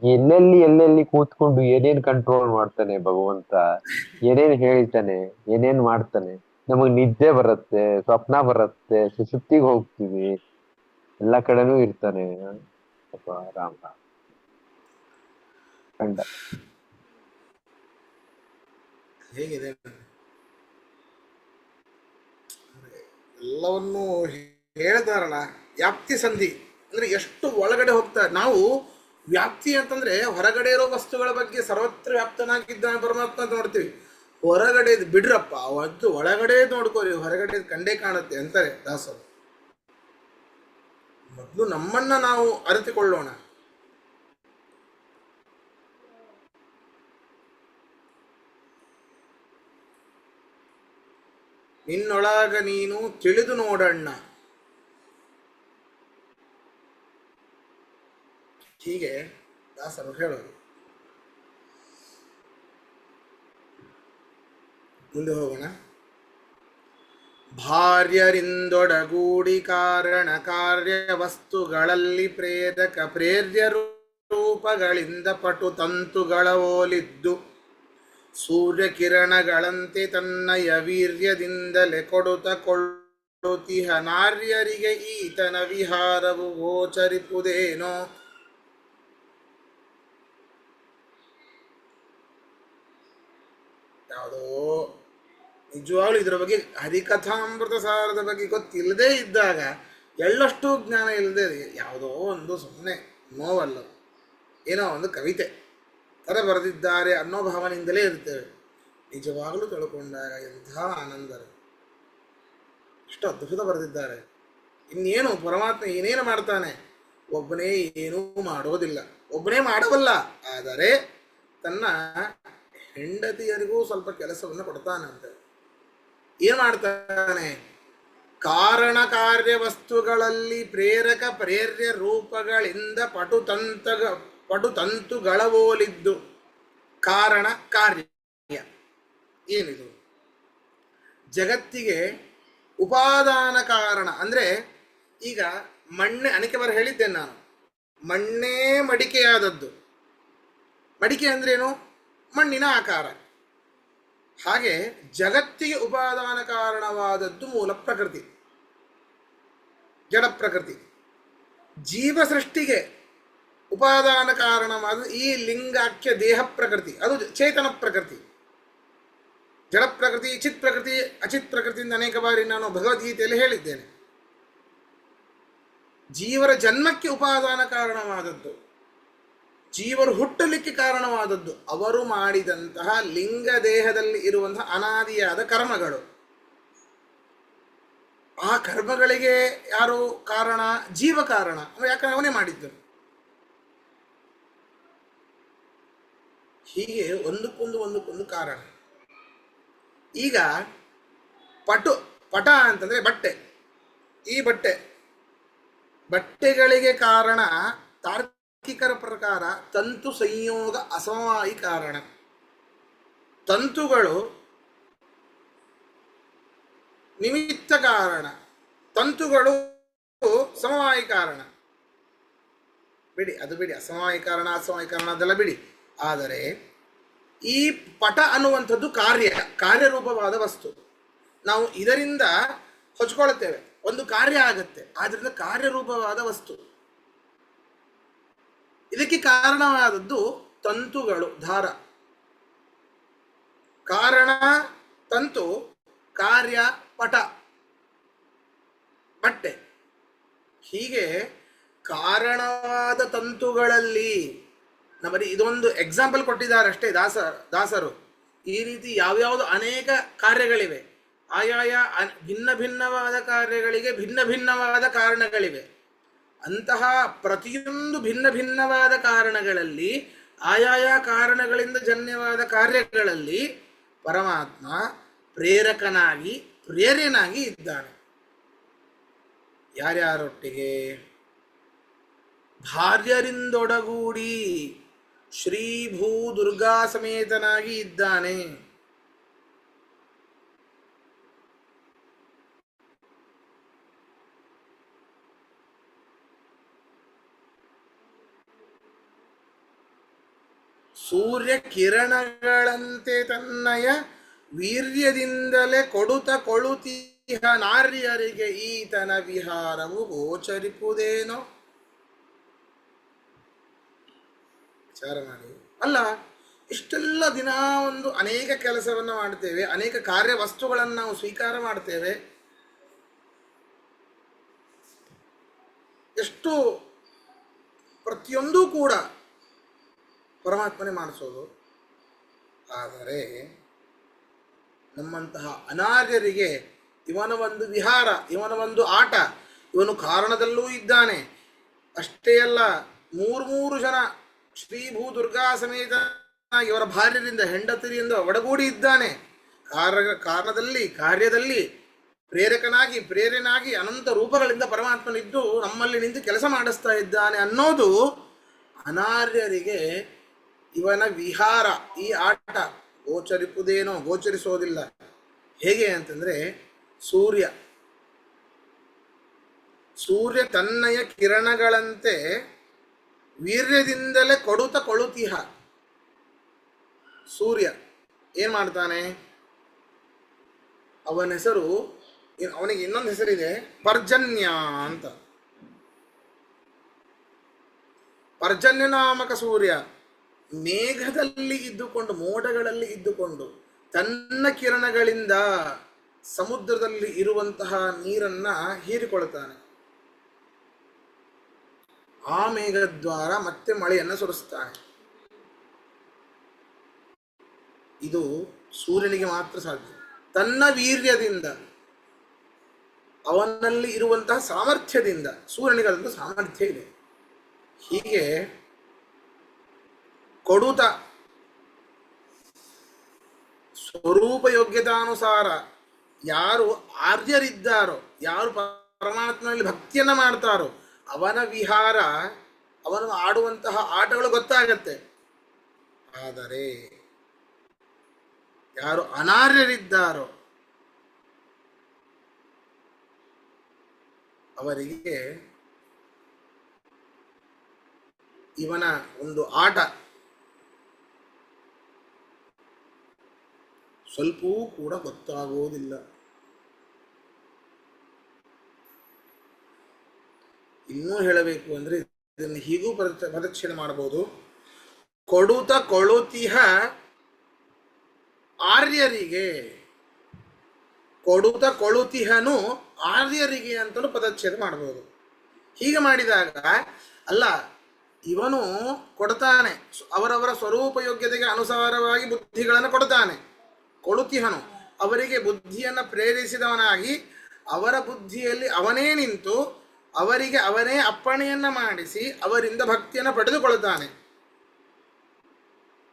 ಎಲ್ಲೆಲ್ಲಿ ಕೂತ್ಕೊಂಡು ಏನೇನ್ ಕಂಟ್ರೋಲ್ ಮಾಡ್ತಾನೆ ಭಗವಂತ, ಏನೇನ್ ಹೇಳ್ತಾನೆ, ಏನೇನ್ ಮಾಡ್ತಾನೆ, ನಮಗ್ ನಿದ್ದೆ ಬರುತ್ತೆ, ಸ್ವಪ್ನ ಬರುತ್ತೆ, ಸುಷುಪ್ತಿಗೆ ಹೋಗ್ತೀವಿ, ಎಲ್ಲ ಕಡೆನೂ ಇರ್ತಾನೆ. ರಾಮ ಕಂಡ ಹೇಗಿದೆ ಎಲ್ಲವನ್ನೂ ಹೇಳ್ತಾರಲ್ಲ, ವ್ಯಾಪ್ತಿ ಸಂಧಿ ಅಂದರೆ ಎಷ್ಟು ಒಳಗಡೆ ಹೋಗ್ತಾರೆ. ನಾವು ವ್ಯಾಪ್ತಿ ಅಂತಂದರೆ ಹೊರಗಡೆ ಇರೋ ವಸ್ತುಗಳ ಬಗ್ಗೆ ಸರ್ವತ್ರ ವ್ಯಾಪ್ತನಾಗಿದ್ದಾನೆ ಪರಮಾತ್ಮ ಅಂತ ನೋಡ್ತೀವಿ. ಹೊರಗಡೆ ಬಿಡ್ರಪ್ಪ, ಅವತ್ತು ಒಳಗಡೆ ನೋಡ್ಕೋರಿ, ಹೊರಗಡೆ ಕಂಡೇ ಕಾಣುತ್ತೆ ಅಂತಾರೆ ದಾಸರು. ಮೊದಲು ನಮ್ಮನ್ನ ನಾವು ಅರಿತುಕೊಳ್ಳೋಣ. ನಿನ್ನೊಳಗ ನೀನು ತಿಳಿದು ನೋಡಣ್ಣ. ಹೀಗೆ ದಾಸರು ಹೇಳೋದು. ಮುಂದೆ ಹೋಗೋಣ. ಭಾರ್ಯರಿಂದೊಡಗೂಡಿ ಕಾರಣ ಕಾರ್ಯ ವಸ್ತುಗಳಲ್ಲಿ ಪ್ರೇರಕ ಪ್ರೇರ್ಯ ರೂಪಗಳಿಂದ ಪಟು ತಂತುಗಳ ಓಲಿದ್ದು ಸೂರ್ಯಕಿರಣಗಳಂತೆ ತನ್ನಯ ವೀರ್ಯದಿಂದಲೇ ಕೊಡುತ್ತ ಕೊಳ್ಳುತ್ತಿಹ ನಾರ್ಯರಿಗೆ ಈತನ ವಿಹಾರವು ಗೋಚರಿಪುದೇನೋ. ಯಾವುದೋ ನಿಜವಾಗ್ಲೂ ಇದರ ಬಗ್ಗೆ ಹರಿಕಥಾಮೃತ ಸಾರದ ಬಗ್ಗೆ ಗೊತ್ತಿಲ್ಲದೇ ಇದ್ದಾಗ, ಎಳ್ಳಷ್ಟು ಜ್ಞಾನ ಇಲ್ಲದೆ ಯಾವುದೋ ಒಂದು ಸುಮ್ಮನೆ ನೋವಲ್ಲ, ಏನೋ ಒಂದು ಕವಿತೆ ಥರ ಬರೆದಿದ್ದಾರೆ ಅನ್ನೋ ಭಾವನೆಯಿಂದಲೇ ಇರ್ತೇವೆ. ನಿಜವಾಗಲೂ ತಿಳ್ಕೊಂಡಾಗ ಎಂಥ ಆನಂದ, ಎಷ್ಟು ಅದ್ಭುತ ಬರೆದಿದ್ದಾರೆ. ಇನ್ನೇನು ಪರಮಾತ್ಮ ಏನೇನು ಮಾಡ್ತಾನೆ, ಒಬ್ಬನೇ ಏನೂ ಮಾಡೋದಿಲ್ಲ, ಒಬ್ಬನೇ ಮಾಡಬಲ್ಲ, ಆದರೆ ತನ್ನ ಹೆಂಡತಿಯರಿಗೂ ಸ್ವಲ್ಪ ಕೆಲಸವನ್ನು ಕೊಡ್ತಾನಂತೆ. ಏನು ಮಾಡ್ತಾನೆ? ಕಾರಣ ಕಾರ್ಯ ವಸ್ತುಗಳಲ್ಲಿ ಪ್ರೇರಕ ಪ್ರೇರ್ಯ ರೂಪಗಳಿಂದ ಪಟುತಂತುಗಳ ಓಲಿದ್ದು. ಕಾರಣ ಕಾರ್ಯ ಏನಿದು? ಜಗತ್ತಿಗೆ ಉಪಾದಾನ ಕಾರಣ ಅಂದರೆ, ಈಗ ಮಣ್ಣೆ ಅನೇಕ ಬಾರಿ ಹೇಳಿದ್ದೇನೆ ನಾನು, ಮಣ್ಣೇ ಮಡಿಕೆಯಾದದ್ದು. ಮಡಿಕೆ ಅಂದ್ರೇನು? ಮಣ್ಣಿನ ಆಕಾರ. ಹಾಗೆ ಜಗತ್ತಿಗೆ ಉಪಾದಾನ ಕಾರಣವಾದದ್ದು ಮೂಲ ಪ್ರಕೃತಿ, ಜಡ ಪ್ರಕೃತಿ. ಜೀವ ಸೃಷ್ಟಿಗೆ ಉಪಾದಾನ ಕಾರಣವಾದ ಈ ಲಿಂಗಾಖ್ಯ ದೇಹ ಪ್ರಕೃತಿ, ಅದು ಚೇತನ ಪ್ರಕೃತಿ. ಜಡ ಪ್ರಕೃತಿ, ಚಿತ್ ಪ್ರಕೃತಿ, ಅಚಿತ್ ಪ್ರಕೃತಿಯಿಂದ ಅನೇಕ ಬಾರಿ ನಾನು ಭಗವದ್ಗೀತೆಯಲ್ಲಿ ಹೇಳಿದ್ದೇನೆ. ಜೀವರ ಜನ್ಮಕ್ಕೆ ಉಪಾದಾನ ಕಾರಣವಾದದ್ದು, ಜೀವರು ಹುಟ್ಟಲಿಕ್ಕೆ ಕಾರಣವಾದದ್ದು ಅವರು ಮಾಡಿದಂತಹ ಲಿಂಗ ದೇಹದಲ್ಲಿ ಇರುವಂತಹ ಅನಾದಿಯಾದ ಕರ್ಮಗಳು. ಆ ಕರ್ಮಗಳಿಗೆ ಯಾರು ಕಾರಣ? ಜೀವ ಕಾರಣ. ಯಾಕಂದ್ರೆ ಅವನೇ ಮಾಡಿದ್ದು. ಹೀಗೆ ಒಂದಕ್ಕೊಂದು ಕಾರಣ. ಈಗ ಪಟ ಅಂತಂದ್ರೆ ಬಟ್ಟೆ. ಈ ಬಟ್ಟೆಗಳಿಗೆ ಕಾರಣ ತಾರ್ಕಿಕರ ಪ್ರಕಾರ ತಂತು ಸಂಯೋಗ ಅಸಮವಾಯಿ ಕಾರಣ. ತಂತುಗಳು ನಿಮಿತ್ತ ಕಾರಣ, ತಂತುಗಳು ಸಮವಾಯಿ ಕಾರಣ. ಬಿಡಿ, ಅದು ಬಿಡಿ, ಅಸಮವಾಯಿ ಕಾರಣ ಅಸಮವಾಯಿ ಕಾರಣ ಅದೆಲ್ಲ ಬಿಡಿ. ಆದರೆ ಈ ಪಟ ಅನ್ನುವಂಥದ್ದು ಕಾರ್ಯರೂಪವಾದ ವಸ್ತು. ನಾವು ಇದರಿಂದ ಹೊಚ್ಕೊಳ್ತೇವೆ, ಒಂದು ಕಾರ್ಯ ಆಗತ್ತೆ, ಆದ್ರಿಂದ ಕಾರ್ಯರೂಪವಾದ ವಸ್ತು. ಇದಕ್ಕೆ ಕಾರಣವಾದದ್ದು ತಂತುಗಳು, ದಾರ. ಕಾರಣ ತಂತು, ಕಾರ್ಯ ಪಟ, ಬಟ್ಟೆ. ಹೀಗೆ ಕಾರಣವಾದ ತಂತುಗಳಲ್ಲಿ ನಮ್ಮಲ್ಲಿ ಇದೊಂದು ಎಕ್ಸಾಂಪಲ್ ಕೊಟ್ಟಿದ್ದಾರೆ ಅಷ್ಟೇ ದಾಸರು. ಈ ರೀತಿ ಯಾವ್ಯಾವುದು ಅನೇಕ ಕಾರ್ಯಗಳಿವೆ, ಆಯಾಯ ಭಿನ್ನ ಭಿನ್ನವಾದ ಕಾರ್ಯಗಳಿಗೆ ಭಿನ್ನ ಭಿನ್ನವಾದ ಕಾರಣಗಳಿವೆ. ಅಂತಹ ಪ್ರತಿಯೊಂದು ಭಿನ್ನ ಭಿನ್ನವಾದ ಕಾರಣಗಳಲ್ಲಿ, ಆಯಾಯ ಕಾರಣಗಳಿಂದ ಜನ್ಯವಾದ ಕಾರ್ಯಗಳಲ್ಲಿ ಪರಮಾತ್ಮ ಪ್ರೇರಕನಾಗಿ ಪ್ರೇರ್ಯನಾಗಿ ಇದ್ದಾನೆ. ಯಾರ್ಯಾರೊಟ್ಟಿಗೆ? ಭಾರ್ಯರಿಂದೊಡಗೂಡಿ ಶ್ರೀ ಭೂ ದುರ್ಗಾ ಸಮೇತನಾಗಿ ಇದ್ದಾನೆ. ಸೂರ್ಯ ಕಿರಣಗಳಂತೆ ತನ್ನಯ ವೀರ್ಯದಿಂದಲೇ ಕೊಡುತ್ತ ಕೊಳುತಿಹ ನಾರ್ಯರಿಗೆ ಈತನ ವಿಹಾರವು ಗೋಚರಿಪುದೇನೋ. ವಿಚಾರ ಮಾಡಿ. ಅಲ್ಲ, ಇಷ್ಟೆಲ್ಲ ದಿನ ಒಂದು ಅನೇಕ ಕೆಲಸವನ್ನು ಮಾಡ್ತೇವೆ, ಅನೇಕ ಕಾರ್ಯ ವಸ್ತುಗಳನ್ನು ನಾವು ಸ್ವೀಕಾರ ಮಾಡ್ತೇವೆ. ಎಷ್ಟು ಪ್ರತಿಯೊಂದೂ ಕೂಡ ಪರಮಾತ್ಮನೇ ಮಾಡಿಸೋದು. ಆದರೆ ನಮ್ಮಂತಹ ಅನಾರ್ಯರಿಗೆ ಇವನ ಒಂದು ವಿಹಾರ, ಇವನ ಒಂದು ಆಟ, ಇವನು ಕಾರಣದಲ್ಲೂ ಇದ್ದಾನೆ. ಅಷ್ಟೇ ಅಲ್ಲ, ಮೂರು ಜನ ಶ್ರೀ ಭೂ ದುರ್ಗಾ ಸಮೇತ ಇವರ ಭಾರ್ಯರಿಂದ ಹೆಂಡತಿರಿಂದ ಒಡಗೂಡಿ ಇದ್ದಾನೆ. ಕಾರಣದಲ್ಲಿ, ಕಾರ್ಯದಲ್ಲಿ ಪ್ರೇರನಾಗಿ ಅನಂತ ರೂಪಗಳಿಂದ ಪರಮಾತ್ಮನಿದ್ದು ನಮ್ಮಲ್ಲಿ ನಿಂತು ಕೆಲಸ ಮಾಡಿಸ್ತಾ ಇದ್ದಾನೆ ಅನ್ನೋದು ಅನಾರ್ಯರಿಗೆ ಇವನ ವಿಹಾರ, ಈ ಆಟ ಗೋಚರಿಸೋದಿಲ್ಲ. ಹೇಗೆ ಅಂತಂದರೆ, ಸೂರ್ಯ ತನ್ನಯ ಕಿರಣಗಳಂತೆ ವೀರ್ಯದಿಂದಲೇ ಕೊಳುತಿಹ. ಸೂರ್ಯ ಏನು ಮಾಡ್ತಾನೆ? ಅವನ ಹೆಸರು, ಅವನಿಗೆ ಇನ್ನೊಂದು ಹೆಸರಿದೆ, ಪರ್ಜನ್ಯ ಅಂತ. ಪರ್ಜನ್ಯ ನಾಮಕ ಸೂರ್ಯ ಮೇಘದಲ್ಲಿ ಇದ್ದುಕೊಂಡು, ಮೋಡಗಳಲ್ಲಿ ಇದ್ದುಕೊಂಡು ತನ್ನ ಕಿರಣಗಳಿಂದ ಸಮುದ್ರದಲ್ಲಿ ಇರುವಂತಹ ನೀರನ್ನ ಹೀರಿಕೊಳ್ತಾನೆ. ಆ ಮೇಘದ್ವಾರ ಮತ್ತೆ ಮಳೆಯನ್ನು ಸುರಿಸ್ತಾನೆ. ಇದು ಸೂರ್ಯನಿಗೆ ಮಾತ್ರ ಸಾಧ್ಯ. ತನ್ನ ವೀರ್ಯದಿಂದ, ಅವನಲ್ಲಿ ಇರುವಂತಹ ಸಾಮರ್ಥ್ಯದಿಂದ. ಸೂರ್ಯನಿಗಂತೂ ಸಾಮರ್ಥ್ಯ ಇದೆ. ಹೀಗೆ ಕೊಡುತ್ತ ಸ್ವರೂಪ ಯೋಗ್ಯತಾನುಸಾರ ಯಾರು ಆರ್ಯರಿದ್ದಾರೋ, ಯಾರು ಪರಮಾತ್ಮನಲ್ಲಿ ಭಕ್ತಿಯನ್ನು ಮಾಡ್ತಾರೋ ಅವನ ವಿಹಾರ, ಅವನು ಆಡುವಂತಹ ಆಟಗಳು ಗೊತ್ತಾಗತ್ತೆ. ಆದರೆ ಯಾರು ಅನಾರ್ಯರಿದ್ದಾರೋ ಅವರಿಗೆ ಇವನ ಒಂದು ಆಟ ಸ್ವಲ್ಪವೂ ಕೂಡ ಗೊತ್ತಾಗುವುದಿಲ್ಲ. ಇನ್ನೂ ಹೇಳಬೇಕು ಅಂದರೆ ಇದನ್ನು ಹೀಗೂ ಪ್ರದಕ್ಷಿಣೆ ಮಾಡಬಹುದು. ಕೊಳುತಿಹ ಆರ್ಯರಿಗೆ, ಕೊಳುತಿಹನು ಆರ್ಯರಿಗೆ ಅಂತಲೂ ಪದಚ್ಛೇದ ಮಾಡಬಹುದು. ಹೀಗೆ ಮಾಡಿದಾಗ ಅಲ್ಲ, ಇವನು ಕೊಡ್ತಾನೆ, ಅವರವರ ಸ್ವರೂಪ ಯೋಗ್ಯತೆಗೆ ಅನುಸಾರವಾಗಿ ಬುದ್ಧಿಗಳನ್ನು ಕೊಡ್ತಾನೆ. ಕೊಳುತಿಹನು ಅವರಿಗೆ ಬುದ್ಧಿಯನ್ನು ಪ್ರೇರಿಸಿದವನಾಗಿ ಅವರ ಬುದ್ಧಿಯಲ್ಲಿ ಅವನೇ ನಿಂತು ಅವರಿಗೆ ಅವನೇ ಅಪ್ಪಣೆಯನ್ನು ಮಾಡಿಸಿ ಅವರಿಂದ ಭಕ್ತಿಯನ್ನು ಪಡೆದುಕೊಳ್ತಾನೆ.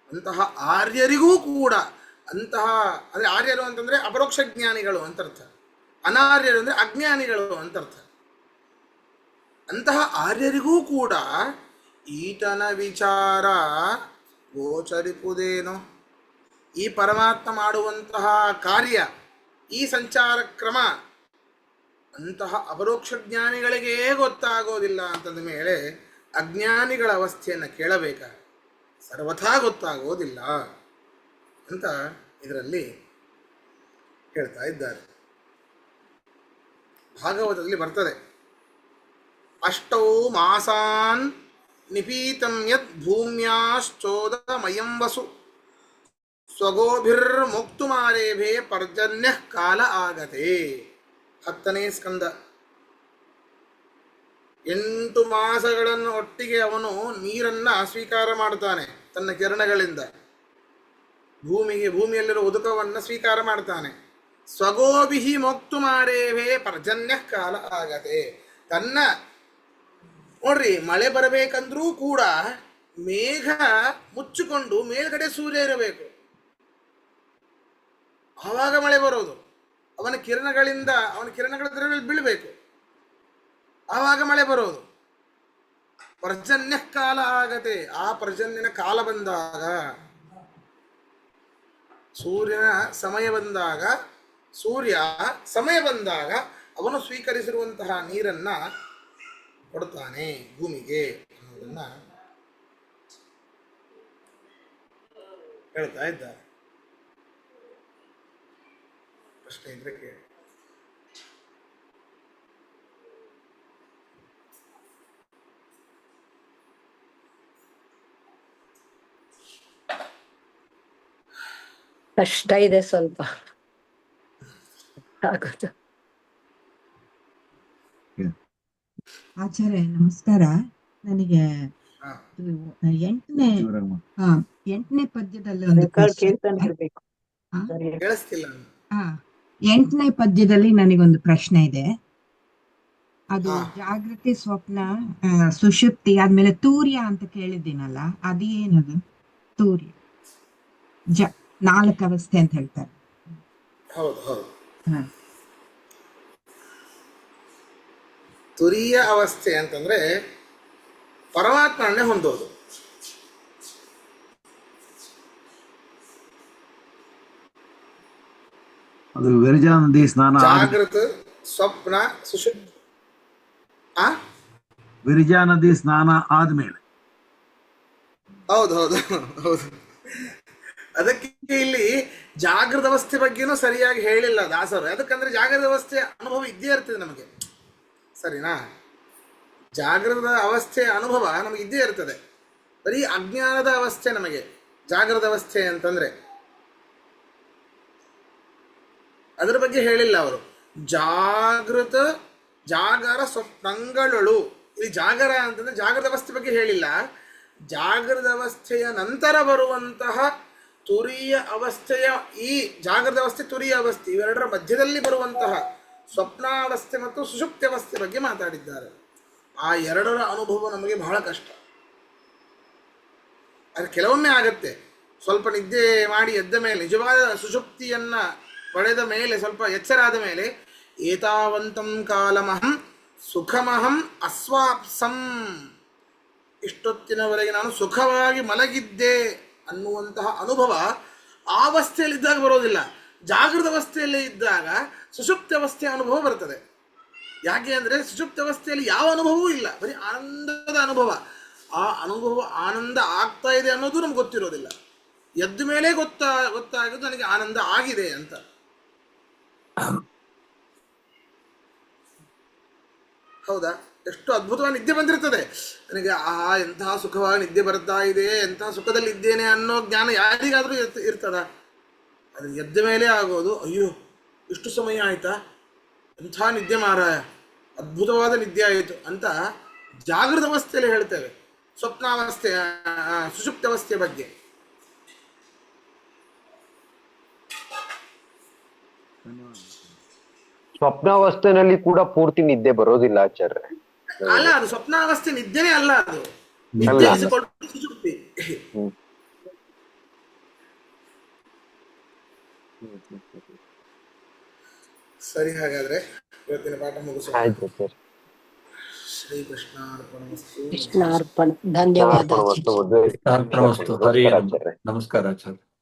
ಅಂತಹ ಆರ್ಯರಿಗೂ ಕೂಡ, ಅಂತಹ ಅಂದರೆ ಆರ್ಯರು ಅಂತಂದರೆ ಅಪರೋಕ್ಷ ಜ್ಞಾನಿಗಳು ಅಂತರ್ಥ, ಅನಾರ್ಯರು ಅಂದರೆ ಅಜ್ಞಾನಿಗಳು ಅಂತರ್ಥ. ಅಂತಹ ಆರ್ಯರಿಗೂ ಕೂಡ ಈತನ ವಿಚಾರ ಗೋಚರಿಪುದೇನೋ. ಈ ಪರಮಾತ್ಮ ಮಾಡುವಂತಹ ಕಾರ್ಯ, ಈ ಸಂಚಾರ ಕ್ರಮ ಅಂತಹ ಅಪರೋಕ್ಷ ಜ್ಞಾನಿಗಳಿಗೆ ಗೊತ್ತಾಗೋದಿಲ್ಲ ಅಂತಂದ ಮೇಲೆ ಅಜ್ಞಾನಿಗಳ ಅವಸ್ಥೆಯನ್ನು ಕೇಳಬೇಕ, ಸರ್ವಥಾ ಗೊತ್ತಾಗೋದಿಲ್ಲ ಅಂತ ಇದರಲ್ಲಿ ಹೇಳ್ತಾ ಇದ್ದಾರೆ. ಭಾಗವತದಲ್ಲಿ ಬರ್ತದೆ, ಅಷ್ಟೌ ಮಾಸಾನ್ ನಿಪೀತಂ ಯತ್ ಭೂಮ್ಯಾಶ್ಚೋದಮಯಂ ವಸು ಸ್ವಗೋಭಿರ್ಮುಕ್ತುಮಾರೇಭೆ ಪರ್ಜನ್ಯ ಕಾಲ ಆಗತೆ. 10ನೇ ಸ್ಕಂದ. 8 ಮಾಸಗಳನ್ನು ಒಟ್ಟಿಗೆ ಅವನು ನೀರನ್ನು ಸ್ವೀಕಾರ ಮಾಡ್ತಾನೆ ತನ್ನ ಕಿರಣಗಳಿಂದ. ಭೂಮಿಯಲ್ಲಿರುವ ಉದುಕವನ್ನು ಸ್ವೀಕಾರ ಮಾಡ್ತಾನೆ. ಸ್ವಗೋಭಿಹಿ ಮೊಕ್ತುಮಾರೇಭೆ ಪರ್ಜನ್ಯ ಕಾಲ ಆಗತೆ. ತನ್ನ ನೋಡ್ರಿ, ಮಳೆ ಬರಬೇಕಂದ್ರೂ ಕೂಡ ಮೇಘ ಮುಚ್ಚಿಕೊಂಡು ಮೇಲ್ಗಡೆ ಸೂರ್ಯ ಇರಬೇಕು, ಆವಾಗ ಮಳೆ ಬರೋದು. ಅವನ ಕಿರಣಗಳ ದ್ರವ್ಯದಲ್ಲಿ ಬೀಳಬೇಕು, ಆವಾಗ ಮಳೆ ಬರೋದು. ಪರ್ಜನ್ಯ ಕಾಲ ಆಗತೆ. ಆ ಪರ್ಜನ್ಯನ ಕಾಲ ಬಂದಾಗ, ಸೂರ್ಯ ಸಮಯ ಬಂದಾಗ ಅವನು ಸ್ವೀಕರಿಸಿರುವಂತಹ ನೀರನ್ನ ಕೊಡ್ತಾನೆ ಭೂಮಿಗೆ ಅನ್ನೋದನ್ನ ಹೇಳ್ತಾ ಇದ್ದಾರೆ. ಪ್ರಶ್ನೆ ಇದ್ರೆ ಕೇಳಿ. ಕಷ್ಟ ಇದೆ ಸ್ವಲ್ಪ ಆಗೋದು. ಆಚಾರ್ಯ ನಮಸ್ಕಾರ. ನನಗೆ 8ನೇ ಪದ್ಯದಲ್ಲಿ ಒಂದು ಕೇಳ್ತಾನೆ ಇರ್ಬೇಕು. ಕೇಳಿಸ್ತಿಲ್ಲ. ಆ, 8ನೇ ಪದ್ಯದಲ್ಲಿ ನನಗೊಂದು ಪ್ರಶ್ನೆ ಇದೆ. ಅದು ಹಾ. ಜಾಗೃತಿ, ಸ್ವಪ್ನ, ಸುಷುಪ್ತಿ ಆದ್ಮೇಲೆ ತೂರ್ಯ ಅಂತ ಕೇಳಿದ್ದೀನಲ್ಲ, ಅದೇನದು ತೂರ್ಯ? ಜ 4 ಅವಸ್ಥೆ ಅಂತ ಹೇಳ್ತಾರೆ. ಹೌದು ಹೌದು. ಹ. ತುರಿಯ ಅವಸ್ಥೆ ಅಂತಂದ್ರೆ ಪರಮಾತ್ಮನೇ ಹೊಂದೋದು. ಅದು ವಿರಜಾ ನದಿ ಸ್ನಾನ ಜಾಗೃತ, ಸ್ವಪ್ನ, ಸುಷುಪ್ತಿ. ಆ ವಿರಜಾ ನದಿ ಸ್ನಾನ ಆದ್ಮೇಲೆ. ಹೌದು ಹೌದು ಹೌದು. ಅದಕ್ಕೆ ಇಲ್ಲಿ ಜಾಗೃತ ಅವಸ್ಥೆ ಬಗ್ಗೆನೂ ಸರಿಯಾಗಿ ಹೇಳಿಲ್ಲ ದಾಸರು. ಅದಕ್ಕಂದ್ರೆ ಜಾಗೃತ ಅವಸ್ಥೆಯ ಅನುಭವ ಇದ್ದೇ ಇರ್ತದೆ ನಮಗೆ, ಸರಿನಾ? ಜಾಗೃತ ಅವಸ್ಥೆಯ ಅನುಭವ ನಮಗೆ ಇದ್ದೇ ಇರ್ತದೆ. ಬರೀ ಅಜ್ಞಾನದ ಅವಸ್ಥೆ ನಮಗೆ ಜಾಗೃತ ಅವಸ್ಥೆ ಅಂತಂದ್ರೆ ಅದರ ಬಗ್ಗೆ ಹೇಳಿಲ್ಲ ಅವರು. ಜಾಗೃತ, ಜಾಗರ ಸ್ವಪ್ನಗಳು. ಇಲ್ಲಿ ಜಾಗರ ಅಂತಂದ್ರೆ ಜಾಗೃತ ಅವಸ್ಥೆ ಬಗ್ಗೆ ಹೇಳಿಲ್ಲ. ಜಾಗೃತ ಅವಸ್ಥೆಯ ನಂತರ ಬರುವಂತಹ ತುರಿಯ ಅವಸ್ಥೆಯ, ಈ ಜಾಗೃತ ಅವಸ್ಥೆ ತುರಿಯ ಅವಸ್ಥೆ ಇವೆರಡರ ಮಧ್ಯದಲ್ಲಿ ಬರುವಂತಹ ಸ್ವಪ್ನಾವಸ್ಥೆ ಮತ್ತು ಸುಷುಪ್ತಿ ಅವಸ್ಥೆ ಬಗ್ಗೆ ಮಾತಾಡಿದ್ದಾರೆ. ಆ ಎರಡರ ಅನುಭವ ನಮಗೆ ಬಹಳ ಕಷ್ಟ. ಅದು ಕೆಲವೊಮ್ಮೆ ಆಗತ್ತೆ, ಸ್ವಲ್ಪ ನಿದ್ದೆ ಮಾಡಿ ಎದ್ದ ಮೇಲೆ, ನಿಜವಾದ ಸುಷುಪ್ತಿಯನ್ನ ಪಡೆದ ಮೇಲೆ, ಸ್ವಲ್ಪ ಎಚ್ಚರ ಆದ ಮೇಲೆ, ಏತಾವಂತಂ ಕಾಲಮಹಂ ಸುಖಮಹಂ ಅಸ್ವಾಪ್ಸಂ, ಇಷ್ಟೊತ್ತಿನವರೆಗೆ ನಾನು ಸುಖವಾಗಿ ಮಲಗಿದ್ದೆ ಅನ್ನುವಂತಹ ಅನುಭವ ಆ ಅವಸ್ಥೆಯಲ್ಲಿದ್ದಾಗ ಬರೋದಿಲ್ಲ. ಜಾಗೃತ ಅವಸ್ಥೆಯಲ್ಲಿ ಇದ್ದಾಗ ಸುಷುಪ್ತ ಅವಸ್ಥೆಯ ಅನುಭವ ಬರ್ತದೆ. ಯಾಕೆ ಅಂದರೆ ಸುಷುಪ್ತ ಅವಸ್ಥೆಯಲ್ಲಿ ಯಾವ ಅನುಭವವೂ ಇಲ್ಲ, ಬರೀ ಆನಂದದ ಅನುಭವ. ಆ ಅನುಭವ ಆನಂದ ಆಗ್ತಾ ಇದೆ ಅನ್ನೋದು ನಮ್ಗೆ ಗೊತ್ತಿರೋದಿಲ್ಲ. ಎದ್ದ ಮೇಲೆ ಗೊತ್ತಾಗೋದು ನನಗೆ ಆನಂದ ಆಗಿದೆ ಅಂತ. ಹೌದಾ? ಎಷ್ಟು ಅದ್ಭುತವಾಗಿ ನಿದ್ದೆ ಬಂದಿರ್ತದೆ ನನಗೆ. ಎಂತಹ ಸುಖವಾಗಿ ನಿದ್ದೆ ಬರ್ತಾ ಇದೆ, ಎಂತಹ ಸುಖದಲ್ಲಿ ಇದ್ದೇನೆ ಅನ್ನೋ ಜ್ಞಾನ ಯಾರಿಗಾದ್ರೂ ಇರ್ತದ? ಅದು ಎದ್ದ ಮೇಲೆ ಆಗೋದು. ಅಯ್ಯೋ ಇಷ್ಟು ಸಮಯ ಆಯ್ತಾ, ಎಂಥ ನಿದ್ದೆ ಮಾರಾಯ, ಅದ್ಭುತವಾದ ನಿದ್ದೆ ಆಯಿತು ಅಂತ ಜಾಗೃತ ಅವಸ್ಥೆಯಲ್ಲಿ ಹೇಳ್ತೇವೆ. ಸ್ವಪ್ನಾವಸ್ಥೆ, ಸುಷುಪ್ತ ಅವಸ್ಥೆಯ ಬಗ್ಗೆ ಸ್ವಪ್ನಾವಸ್ಥೆನಲ್ಲಿ ಕೂಡ ಪೂರ್ತಿ ನಿದ್ದೆ ಬರೋದಿಲ್ಲ ಆಚಾರ್ಯ. ಅಲ್ಲ, ಅದು ಸ್ವಪ್ನಾವಸ್ಥೆ ನಿದ್ದೆನೇ ಅಲ್ಲ, ಅದು ನಿದ್ದೆ ಇಸಿಕೊಂಡು ಸುಷುಪ್ತಿ. ಸರಿ, ಹಾಗಾದ್ರೆ ಇವತ್ತಿನ ಪಾಠ ಮುಗಿಸೋಣ. ಆಯ್ತು ಸರ್. ಶ್ರೀಕೃಷ್ಣಾರ್ಪಣಮಸ್ತು. ಕೃಷ್ಣಾರ್ಪಣ. ಧನ್ಯವಾದ. ಅರ್ಪಣಮಸ್ತು. ಹರಿ ನಮಸ್ಕಾರ ಆಚಾರ್ಯ. ನಮಸ್ಕಾರ ಆಚಾರ್ಯ.